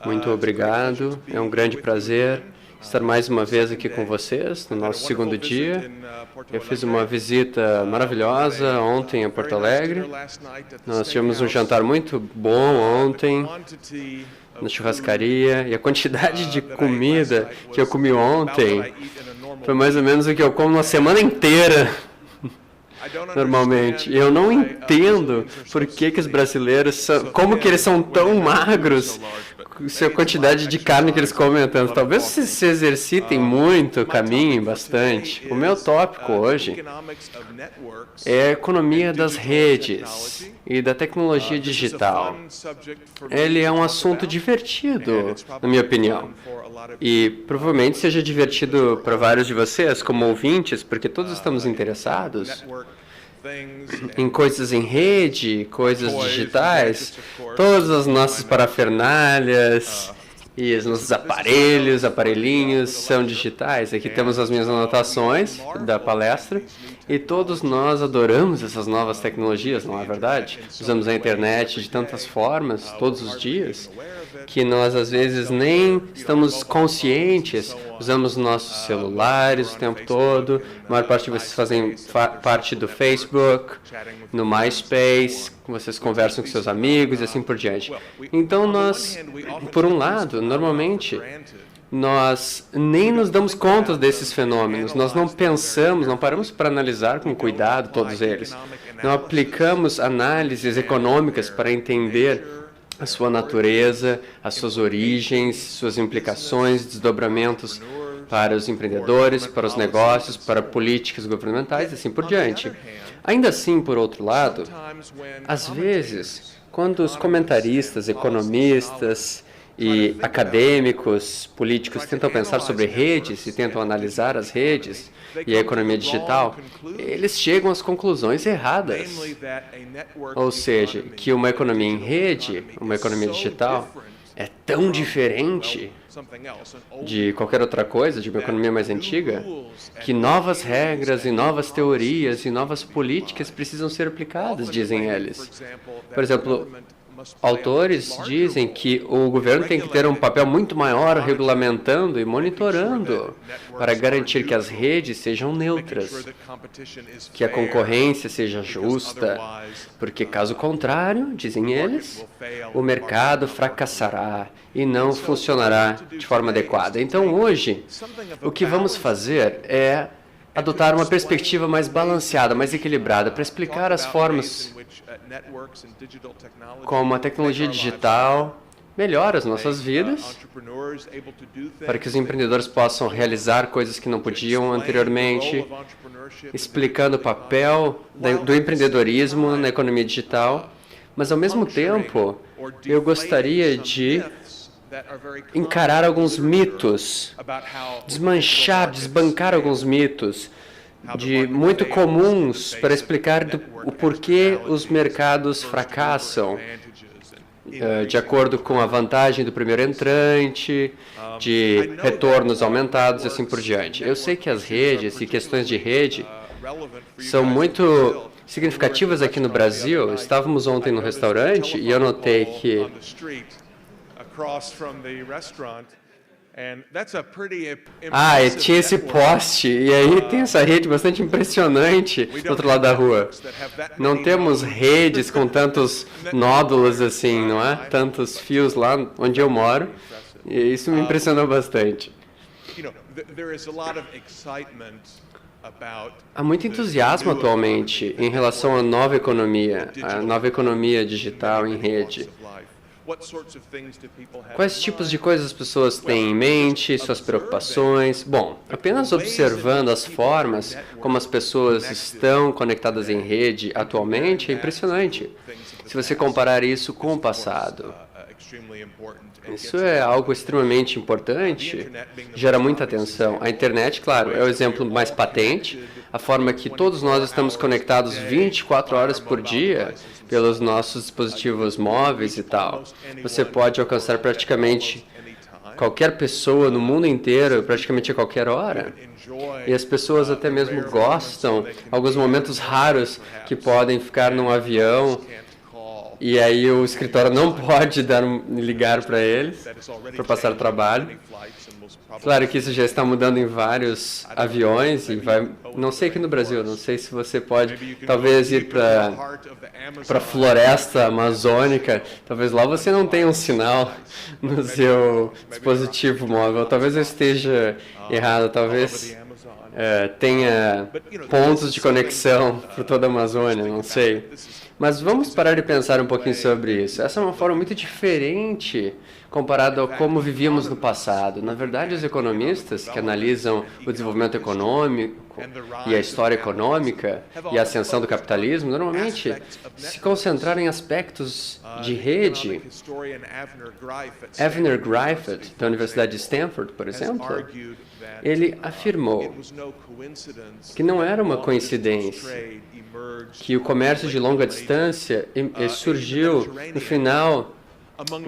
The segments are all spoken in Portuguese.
Muito obrigado. É um grande prazer estar mais uma vez aqui com vocês no nosso segundo dia. Eu fiz uma visita maravilhosa ontem a Porto Alegre. Nós tivemos um jantar muito bom ontem na churrascaria, e a quantidade de comida que eu comi ontem foi mais ou menos o que eu como uma semana inteira. Normalmente. Eu não entendo por que os brasileiros são, como que eles são tão magros, se a quantidade de carne que eles comem é tanto. Talvez se exercitem muito, caminhem bastante. O meu tópico hoje é a economia das redes e da tecnologia digital. Ele é um assunto divertido, na minha opinião. E provavelmente seja divertido para vários de vocês, como ouvintes, porque todos estamos interessados em coisas em rede, coisas digitais, todas as nossas parafernálias e os nossos aparelhinhos são digitais. Aqui temos as minhas anotações da palestra e todos nós adoramos essas novas tecnologias, não é verdade? Usamos a internet de tantas formas, todos os dias, que nós às vezes nem estamos conscientes. Usamos nossos celulares o tempo todo, a maior parte de vocês fazem parte do Facebook, no MySpace, vocês conversam com seus amigos e assim por diante. Então nós, por um lado, normalmente, nós nem nos damos conta desses fenômenos, nós não pensamos, não paramos para analisar com cuidado todos eles. Não aplicamos análises econômicas para entender a sua natureza, as suas origens, suas implicações, desdobramentos para os empreendedores, para os negócios, para políticas governamentais e assim por diante. Ainda assim, por outro lado, às vezes, quando os comentaristas, economistas e acadêmicos, políticos tentam pensar sobre redes e tentam analisar as redes e a economia digital, eles chegam às conclusões erradas. Ou seja, que uma economia em rede, uma economia digital, é tão diferente de qualquer outra coisa, de uma economia mais antiga, que novas regras e novas teorias e novas políticas precisam ser aplicadas, dizem eles. Por exemplo, autores dizem que o governo tem que ter um papel muito maior regulamentando e monitorando para garantir que as redes sejam neutras, que a concorrência seja justa, porque caso contrário, dizem eles, o mercado fracassará e não funcionará de forma adequada. Então hoje, o que vamos fazer é adotar uma perspectiva mais balanceada, mais equilibrada, para explicar as formas como a tecnologia digital melhora as nossas vidas, para que os empreendedores possam realizar coisas que não podiam anteriormente, explicando o papel do empreendedorismo na economia digital, mas ao mesmo tempo eu gostaria de encarar alguns mitos, desbancar alguns mitos muito comuns para explicar o porquê os mercados fracassam, de acordo com a vantagem do primeiro entrante, de retornos aumentados e assim por diante. Eu sei que as redes e questões de rede são muito significativas aqui no Brasil. Estávamos ontem no restaurante e eu notei que tinha esse poste, e aí tem essa rede bastante impressionante do outro lado da rua. Não temos redes com tantos nódulos assim, não é? Tantos fios lá onde eu moro, e isso me impressionou bastante. Há muito entusiasmo atualmente em relação à nova economia digital em rede. Quais tipos de coisas as pessoas têm em mente, suas preocupações? Bom, apenas observando as formas como as pessoas estão conectadas em rede atualmente é impressionante, se você comparar isso com o passado. Isso é algo extremamente importante, gera muita atenção. A internet, claro, é o exemplo mais patente, a forma que todos nós estamos conectados 24 horas por dia pelos nossos dispositivos móveis e tal. Você pode alcançar praticamente qualquer pessoa no mundo inteiro, praticamente a qualquer hora. E as pessoas até mesmo gostam, alguns momentos raros, que podem ficar num avião e aí o escritório não pode ligar para eles para passar o trabalho. Claro que isso já está mudando em vários aviões e vai, não sei aqui no Brasil, não sei se você pode talvez ir para a floresta amazônica, talvez lá você não tenha um sinal no seu dispositivo móvel, talvez eu esteja errado, talvez tenha pontos de conexão por toda a Amazônia, não sei. Mas vamos parar e pensar um pouquinho sobre isso. Essa é uma forma muito diferente comparado a como vivíamos no passado. Na verdade, os economistas que analisam o desenvolvimento econômico e a história econômica e a ascensão do capitalismo, normalmente se concentraram em aspectos de rede. Avner Griffith, da Universidade de Stanford, por exemplo, ele afirmou que não era uma coincidência que o comércio de longa distância surgiu no final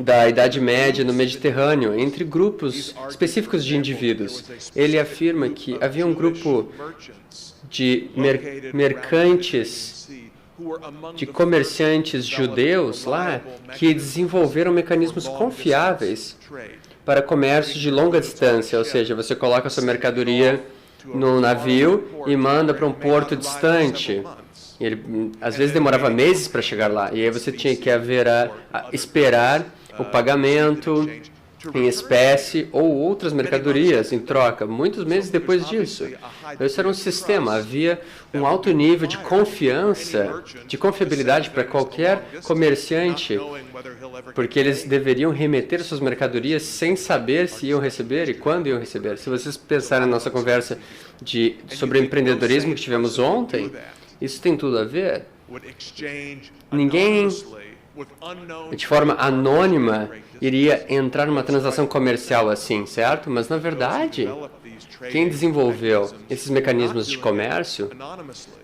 da Idade Média no Mediterrâneo, entre grupos específicos de indivíduos. Ele afirma que havia um grupo de mercantes, de comerciantes judeus lá, que desenvolveram mecanismos confiáveis para comércio de longa distância, ou seja, você coloca a sua mercadoria no navio e manda para um porto distante. Ele, às vezes, demorava meses para chegar lá, e aí você tinha que esperar o pagamento em espécie ou outras mercadorias em troca, muitos meses depois disso. Esse era um sistema, havia um alto nível de confiança, de confiabilidade para qualquer comerciante, porque eles deveriam remeter suas mercadorias sem saber se iam receber e quando iam receber. Se vocês pensarem na nossa conversa sobre empreendedorismo que tivemos ontem, isso tem tudo a ver. Ninguém, de forma anônima, iria entrar numa transação comercial assim, certo? Mas, na verdade, quem desenvolveu esses mecanismos de comércio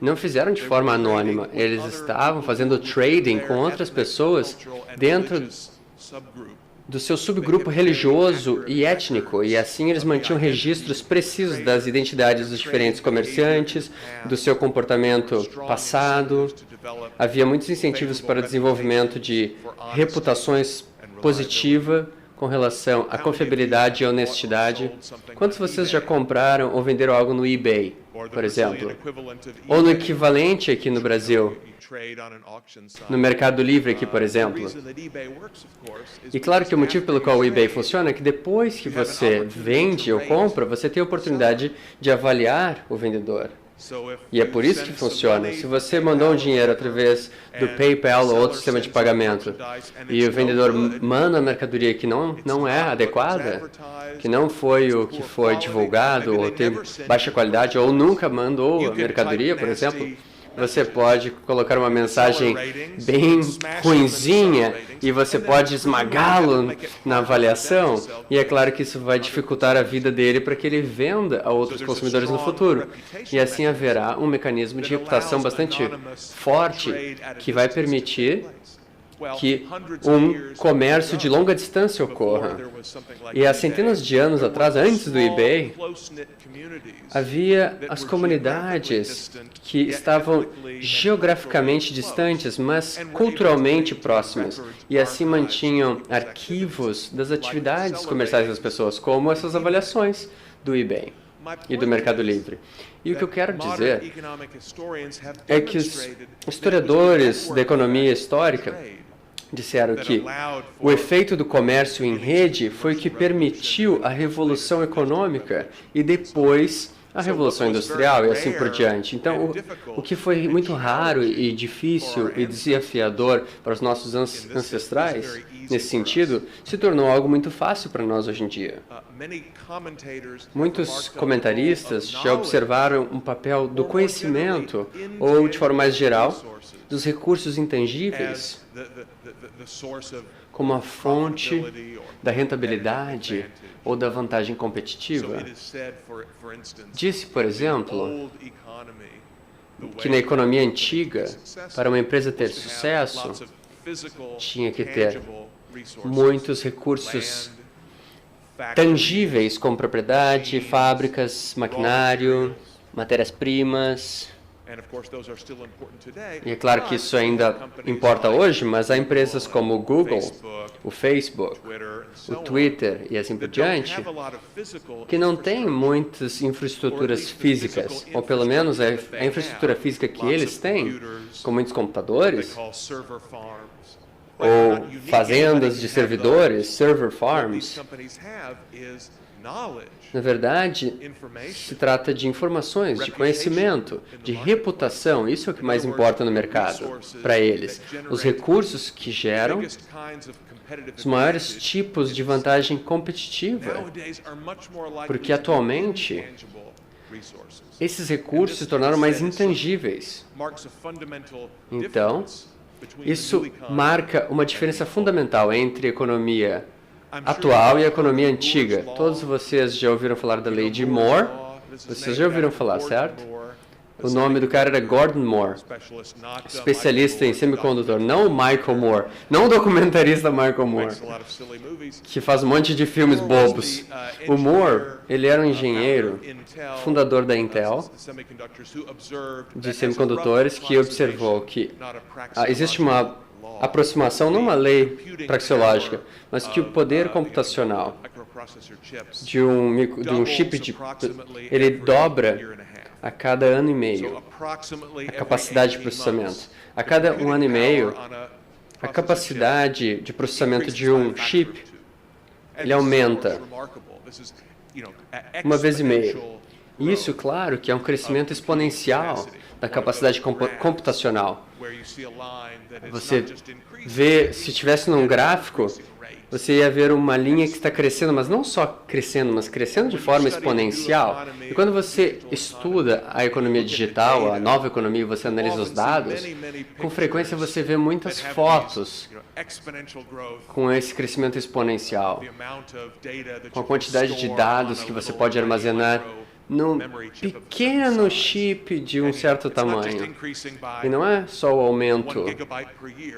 não fizeram de forma anônima. Eles estavam fazendo trading com outras pessoas dentro do seu subgrupo religioso e étnico, e assim eles mantinham registros precisos das identidades dos diferentes comerciantes, do seu comportamento passado. Havia muitos incentivos para o desenvolvimento de reputações positivas com relação à confiabilidade e honestidade. Quantos de vocês já compraram ou venderam algo no eBay, por exemplo? Ou no equivalente aqui no Brasil? No Mercado Livre aqui, por exemplo. E claro que o motivo pelo qual o eBay funciona é que depois que você vende ou compra, você tem a oportunidade de avaliar o vendedor. E é por isso que funciona. Se você mandou um dinheiro através do PayPal ou outro sistema de pagamento e o vendedor manda a mercadoria que não é adequada, que não foi o que foi divulgado, ou tem baixa qualidade, ou nunca mandou a mercadoria, por exemplo, você pode colocar uma mensagem bem ruinzinha e você pode esmagá-lo na avaliação. E é claro que isso vai dificultar a vida dele para que ele venda a outros consumidores no futuro. E assim haverá um mecanismo de reputação bastante forte que vai permitir que um comércio de longa distância ocorra. E há centenas de anos atrás, antes do eBay, havia as comunidades que estavam geograficamente distantes, mas culturalmente próximas, e assim mantinham arquivos das atividades comerciais das pessoas, como essas avaliações do eBay e do Mercado Livre. E o que eu quero dizer é que os historiadores da economia histórica disseram que o efeito do comércio em rede foi que permitiu a revolução econômica e depois a revolução industrial e assim por diante. Então, o que foi muito raro e difícil e desafiador para os nossos ancestrais, nesse sentido, se tornou algo muito fácil para nós hoje em dia. Muitos comentaristas já observaram um papel do conhecimento, ou, de forma mais geral, dos recursos intangíveis, como a fonte da rentabilidade ou da vantagem competitiva. Disse, por exemplo, que na economia antiga, para uma empresa ter sucesso, tinha que ter muitos recursos tangíveis, como propriedade, fábricas, maquinário, matérias-primas, E é claro que isso ainda importa hoje, mas há empresas como o Google, o Facebook, o Twitter e assim por diante, que não têm muitas infraestruturas físicas, ou pelo menos a infraestrutura física que eles têm, com muitos computadores, ou fazendas de servidores, server farms. Na verdade, se trata de informações, de conhecimento, de reputação. Isso é o que mais importa no mercado para eles. Os recursos que geram os maiores tipos de vantagem competitiva. Porque atualmente, esses recursos se tornaram mais intangíveis. Então, isso marca uma diferença fundamental entre a economia atual e a economia antiga. Todos vocês já ouviram falar da lei de Moore? Vocês já ouviram falar, certo? O nome do cara era Gordon Moore, especialista em semicondutor, não o Michael Moore, não o documentarista Michael Moore, que faz um monte de filmes bobos. O Moore, ele era um engenheiro, fundador da Intel, de semicondutores, que observou que existe uma aproximação, não uma lei praxeológica, mas que o poder computacional de um chip, ele dobra a cada ano e meio a capacidade de processamento. A cada um ano e meio, a capacidade de processamento de um chip, ele aumenta uma vez e meia. Isso, claro, que é um crescimento exponencial da capacidade computacional. Você vê, se estivesse num gráfico, você ia ver uma linha que está crescendo, mas não só crescendo, mas crescendo de forma exponencial. E quando você estuda a economia digital, a nova economia, você analisa os dados, com frequência você vê muitas fotos com esse crescimento exponencial, com a quantidade de dados que você pode armazenar num pequeno chip de um certo tamanho. E não é só o aumento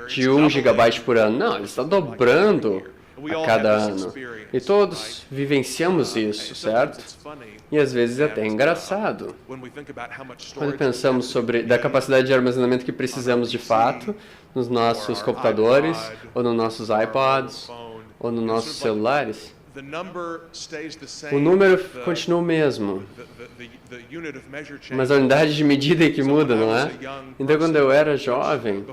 de 1 GB por ano. Não, ele está dobrando a cada ano. E todos vivenciamos isso, certo? E às vezes é até engraçado. Quando pensamos da capacidade de armazenamento que precisamos de fato nos nossos computadores, ou nos nossos iPods, ou nos nossos celulares, o número continua o mesmo, mas a unidade de medida é que muda, não é? Então, quando eu era jovem,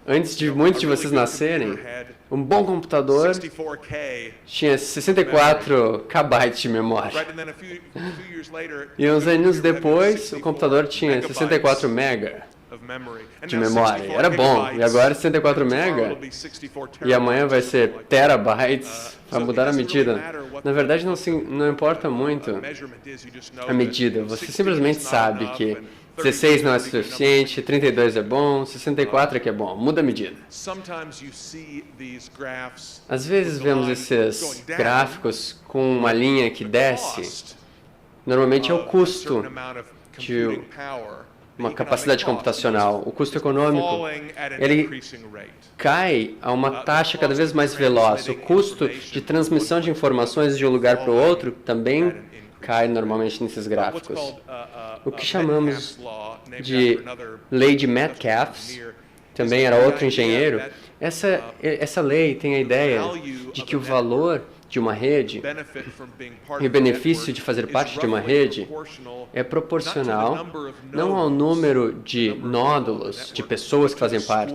antes de muitos de vocês nascerem, um bom computador tinha 64 KB de memória. E uns anos depois, o computador tinha 64 MB de memória. Era bom. E agora 64 MB. E amanhã vai ser terabytes. Vai mudar a medida. Na verdade, não importa muito a medida. Você simplesmente sabe que 16 não é suficiente, 32 é bom, 64 é que é bom. Muda a medida. Às vezes vemos esses gráficos com uma linha que desce. Normalmente é o custo de uma capacidade computacional. O custo econômico, ele cai a uma taxa cada vez mais veloz. O custo de transmissão de informações de um lugar para o outro também cai normalmente nesses gráficos. O que chamamos de lei de Metcalfe, também era outro engenheiro, essa lei tem a ideia de que o valor de uma rede e o benefício de fazer parte de uma rede é proporcional não ao número de nódulos, de pessoas que fazem parte,